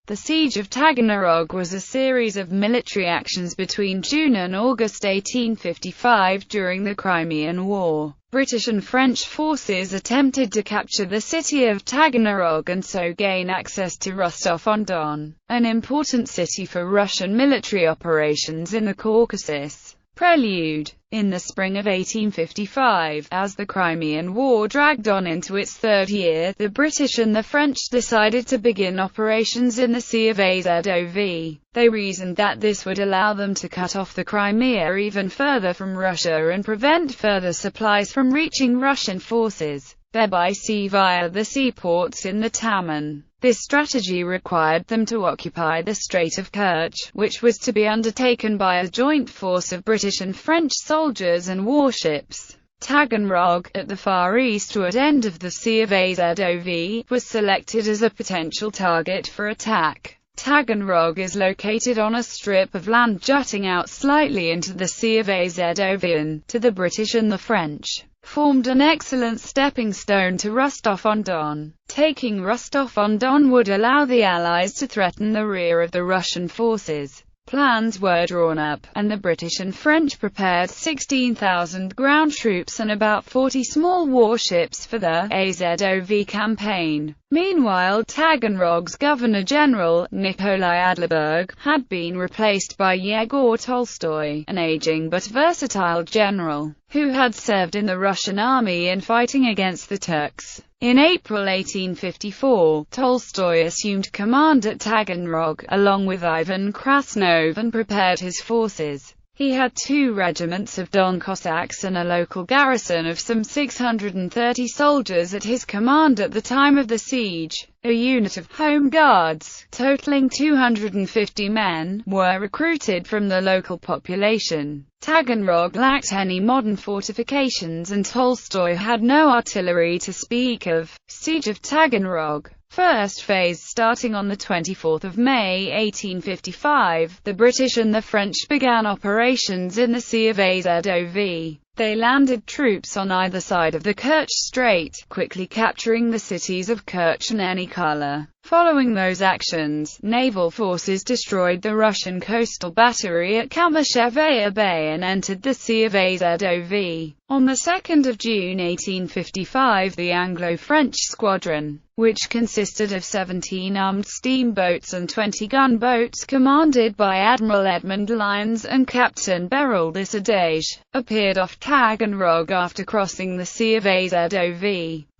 The Siege of Taganrog was a series of military actions between June and August 1855 during the Crimean War. British and French forces attempted to capture the city of Taganrog and so gain access to Rostov-on-Don, an important city for Russian military operations in the Caucasus. Prelude. In the spring of 1855, as the Crimean War dragged on into its third year, the British and the French decided to begin operations in the Sea of Azov. They reasoned that this would allow them to cut off the Crimea even further from Russia and prevent further supplies from reaching Russian forces, thereby sea via the seaports in the Taman. This strategy required them to occupy the Strait of Kerch, which was to be undertaken by a joint force of British and French soldiers and warships. Taganrog, at the far eastward end of the Sea of Azov, was selected as a potential target for attack. Taganrog is located on a strip of land jutting out slightly into the Sea of Azov and, to the British and the French, formed an excellent stepping stone to Rostov-on-Don. Taking Rostov-on-Don would allow the Allies to threaten the rear of the Russian forces. Plans were drawn up, and the British and French prepared 16,000 ground troops and about 40 small warships for the Azov campaign. Meanwhile, Taganrog's Governor-General, Nikolai Adlerberg, had been replaced by Yegor Tolstoy, an aging but versatile general, who had served in the Russian army in fighting against the Turks. In April 1854, Tolstoy assumed command at Taganrog, along with Ivan Krasnov, and prepared his forces. He had 2 regiments of Don Cossacks and a local garrison of some 630 soldiers at his command at the time of the siege. A unit of Home Guards, totaling 250 men, were recruited from the local population. Taganrog lacked any modern fortifications and Tolstoy had no artillery to speak of. Siege of Taganrog. First phase. Starting on 24 May 1855, the British and the French began operations in the Sea of Azov. They landed troops on either side of the Kerch Strait, quickly capturing the cities of Kerch and Enikala. Following those actions, naval forces destroyed the Russian coastal battery at Kamyshevaya Bay and entered the Sea of Azov. On 2 June 1855, the Anglo-French squadron, which consisted of 17 armed steamboats and 20 gunboats commanded by Admiral Edmund Lyons and Captain Beryl de Sadege, appeared off Taganrog after crossing the Sea of Azov.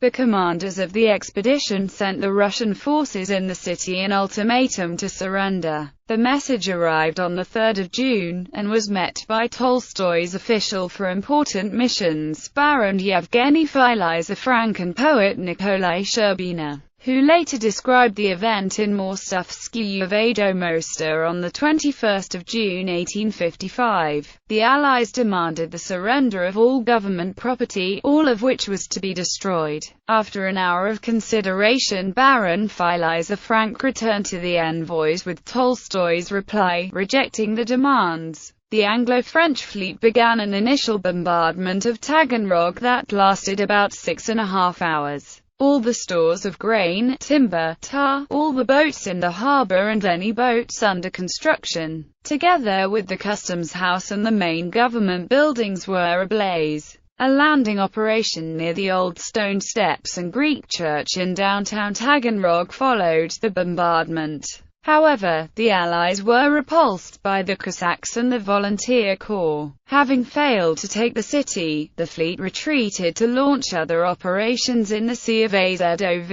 The commanders of the expedition sent the Russian forces in the city an ultimatum to surrender. The message arrived on 3 June, and was met by Tolstoy's official for important missions, Baron Yevgeny Filizar-Frank, and poet Nikolai Sherbina, who later described the event in Morsovsky Vedomosti on 21 June 1855. The Allies demanded the surrender of all government property, all of which was to be destroyed. After an hour of consideration, Baron Filizar-Frank returned to the envoys with Tolstoy's reply, rejecting the demands. The Anglo-French fleet began an initial bombardment of Taganrog that lasted about 6.5 hours. All the stores of grain, timber, tar, all the boats in the harbour and any boats under construction, together with the customs house and the main government buildings, were ablaze. A landing operation near the old stone steps and Greek church in downtown Taganrog followed the bombardment. However, the Allies were repulsed by the Cossacks and the Volunteer Corps. Having failed to take the city, the fleet retreated to launch other operations in the Sea of Azov.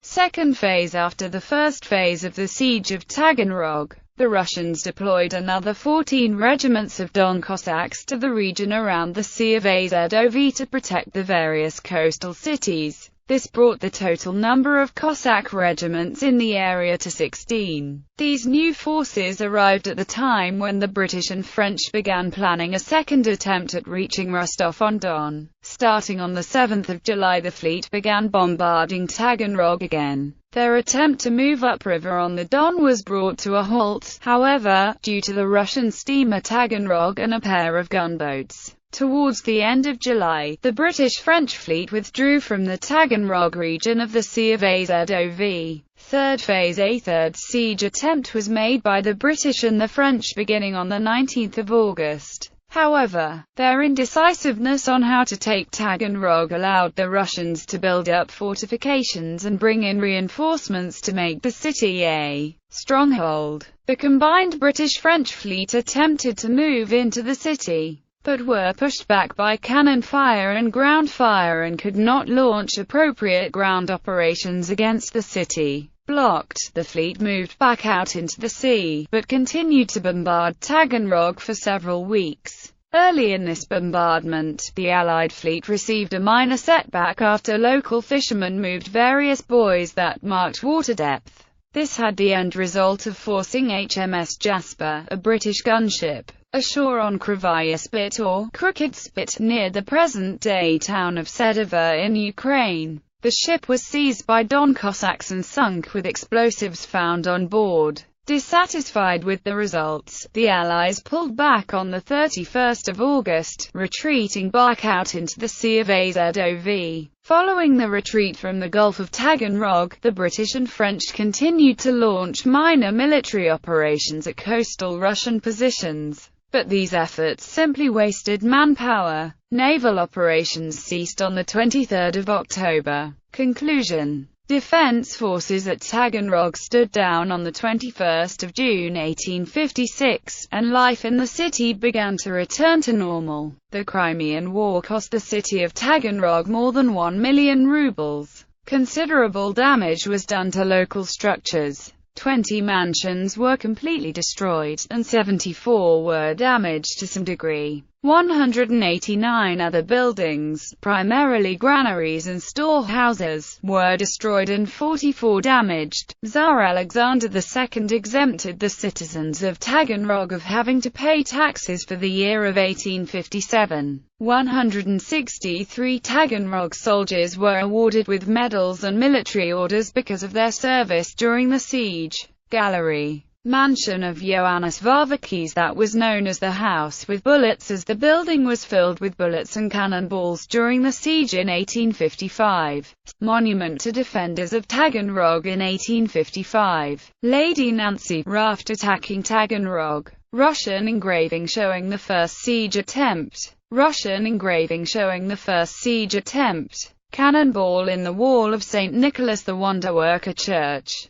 Second phase. After the first phase of the siege of Taganrog, the Russians deployed another 14 regiments of Don Cossacks to the region around the Sea of Azov to protect the various coastal cities. This brought the total number of Cossack regiments in the area to 16. These new forces arrived at the time when the British and French began planning a second attempt at reaching Rostov-on-Don. Starting on 7 July, the fleet began bombarding Taganrog again. Their attempt to move upriver on the Don was brought to a halt, however, due to the Russian steamer Taganrog and a pair of gunboats. Towards the end of July, the British-French fleet withdrew from the Taganrog region of the Sea of Azov. Third phase. A third siege attempt was made by the British and the French beginning on the 19th of August. However, their indecisiveness on how to take Taganrog allowed the Russians to build up fortifications and bring in reinforcements to make the city a stronghold. The combined British-French fleet attempted to move into the city, but were pushed back by cannon fire and ground fire and could not launch appropriate ground operations against the city. Blocked, the fleet moved back out into the sea, but continued to bombard Taganrog for several weeks. Early in this bombardment, the Allied fleet received a minor setback after local fishermen moved various buoys that marked water depth. This had the end result of forcing HMS Jasper, a British gunship, ashore on Krivaya Spit or Crooked Spit, near the present-day town of Sedova in Ukraine. The ship was seized by Don Cossacks and sunk with explosives found on board. Dissatisfied with the results, the Allies pulled back on the 31st of August, retreating back out into the Sea of Azov. Following the retreat from the Gulf of Taganrog, the British and French continued to launch minor military operations at coastal Russian positions. But these efforts simply wasted manpower. Naval operations ceased on the 23rd of October. Conclusion. Defense forces at Taganrog stood down on the 21st of June 1856, and life in the city began to return to normal. The Crimean War cost the city of Taganrog more than 1 million rubles. Considerable damage was done to local structures. 20 mansions were completely destroyed, and 74 were damaged to some degree. 189 other buildings, primarily granaries and storehouses, were destroyed and 44 damaged. Tsar Alexander II exempted the citizens of Taganrog of having to pay taxes for the year of 1857. 163 Taganrog soldiers were awarded with medals and military orders because of their service during the siege. Gallery. Mansion of Ioannis Varvakis, that was known as the House with Bullets, as the building was filled with bullets and cannonballs during the siege in 1855. Monument to defenders of Taganrog in 1855. Lady Nancy, raft attacking Taganrog. Russian engraving showing the first siege attempt. Russian engraving showing the first siege attempt. Cannonball in the wall of St. Nicholas the Wonderworker Church.